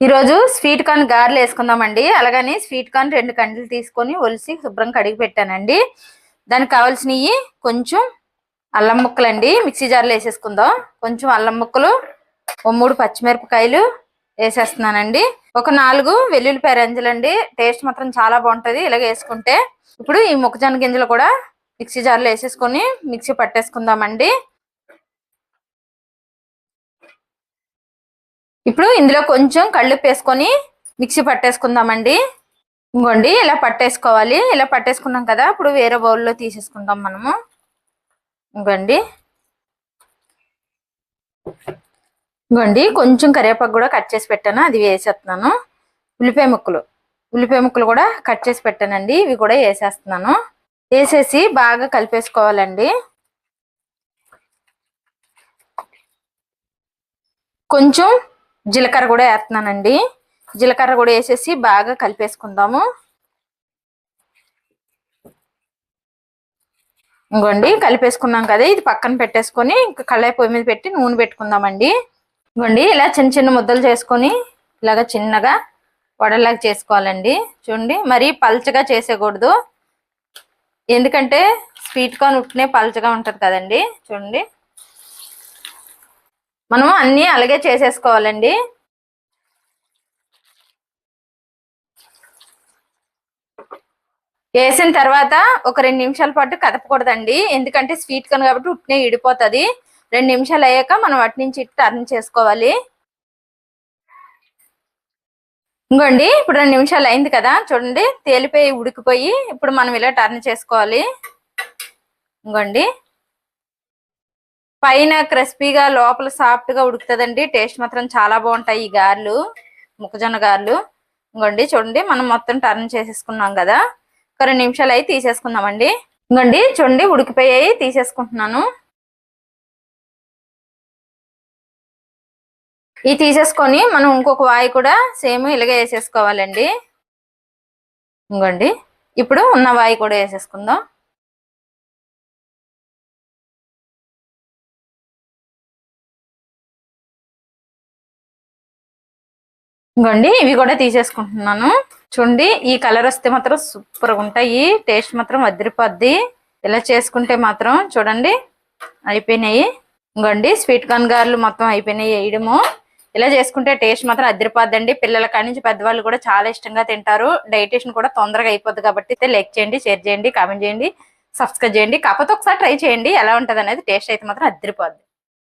ఈ రోజు sweet corn గారెలు వేసుకుందామండి. అలాగని స్వీట్ కార్న్ 2 కండలు తీసుకొని ఒలిసి శుభ్రం కడిగి పెట్టానండి. దానికి కావాల్సినవి కొంచెం అల్లం ముక్కలండి, మిక్సీ జార్లో వేసేసుకుందాం. కొంచెం అల్లం ముక్కలు, 3 పచ్చిమిరపకాయలు వేసేస్తున్నానండి. ఒక 4 వెల్లుల్లిపాయ రెంజలండి. టేస్ట్ మాత్రం చాలా బాగుంటది ఇలాగ వేసుకుంటే. ఇప్పుడు ఈ మొక్కజొన్న గింజలు కూడా మిక్సీ జార్లో వేసేసుకొని మిక్సీ పట్టేసుకుందామండి. ఇప్పుడు ఇందులో కొంచెం కళ్ళుప్పు వేసుకొని మిక్సీ పట్టేసుకుందామండి. ఇంకోండి ఇలా పట్టేసుకోవాలి. ఇలా పట్టేసుకున్నాం కదా, ఇప్పుడు వేరే బౌల్లో తీసేసుకుందాం మనము. ఇంకోండి కొంచెం కరివేపాకు కూడా కట్ చేసి పెట్టాను, అది వేసేస్తున్నాను. ఉల్లిపాయ ముక్కలు కూడా కట్ చేసి పెట్టానండి, ఇవి కూడా వేసేస్తున్నాను. వేసేసి బాగా కలిపేసుకోవాలండి. కొంచెం జీలకర్ర కూడా వేస్తున్నానండి. జీలకర్ర కూడా వేసేసి బాగా కలిపేసుకుందాము. ఇంకోండి కలిపేసుకున్నాం కదా, ఇది పక్కన పెట్టేసుకొని ఇంకా కళాయి పొయ్యి మీద పెట్టి నూనె పెట్టుకుందామండి. ఇంకోండి ఇలా చిన్న చిన్న ముద్దలు చేసుకొని ఇలాగా చిన్నగా వడలాగా చేసుకోవాలండి. చూడండి, మరీ పల్చగా చేసేయకూడదు, ఎందుకంటే స్వీట్ కార్న్ ఉట్టినే పల్చగా ఉంటది కదండి. చూడండి, మనం అన్ని అలాగే చేసేసుకోవాలండి. వేసిన తర్వాత ఒక 2 నిమిషాల పాటు కదపకూడదండి, ఎందుకంటే స్వీట్ కార్న్ కాబట్టి ఉట్టినే ఇడిపోతుంది. 2 నిమిషాలు అయ్యాక మనం అటు నుంచి ఇటు టర్న్ చేసుకోవాలి. ఇంకోండి ఇప్పుడు 2 నిమిషాలు అయింది కదా, చూడండి తేలిపోయి ఉడికిపోయి ఇప్పుడు మనం ఇలా టర్న్ చేసుకోవాలి. ఇంకోండి పైన క్రిస్పీగా లోపల సాఫ్ట్ గా ఉడుకుతుందండి. టేస్ట్ మాత్రం చాలా బాగుంటాయి ఈ గారెలు, మొక్కజొన్న గారెలు. ఇంకోండి చూడండి మనం మొత్తం టర్న్ చేసేసుకున్నాం కదా, ఒక 2 నిమిషాలు అయి తీసేసుకుందామండి. ఇంకోండి చూడండి ఉడికిపోయాయి, తీసేసుకుంటున్నాను. ఇవి తీసేసుకొని మనం ఇంకొక వాయి కూడా సేమ్ ఇలాగే వేసేసుకోవాలండి. ఇంకోండి ఇప్పుడు ఉన్న వాయి కూడా వేసేసుకుందాం. ఇంకోండి ఇవి కూడా తీసేసుకుంటున్నాను. చూడండి ఈ కలర్ వస్తే మాత్రం సూపర్ గా ఉంటాయి, టేస్ట్ మాత్రం అదిరిపోద్ది. ఇలా చేసుకుంటే మాత్రం చూడండి అయిపోయినాయి. ఇంకోండి స్వీట్ కార్న్ గారెలు మొత్తం అయిపోయినాయి వేయడము. ఇలా చేసుకుంటే టేస్ట్ మాత్రం అదిరిపోద్దండి. పిల్లల కాడి నుంచి పెద్దవాళ్ళు కూడా చాలా ఇష్టంగా తింటారు. డైజెషన్ కూడా తొందరగా అయిపోద్ది కాబట్టి లైక్ చేయండి, షేర్ చేయండి, కామెంట్ చేయండి, సబ్స్క్రైబ్ చేయండి. కాకపోతే ఒకసారి ట్రై చేయండి ఎలా ఉంటది అనేది. టేస్ట్ అయితే మాత్రం అదిరిపోద్ది.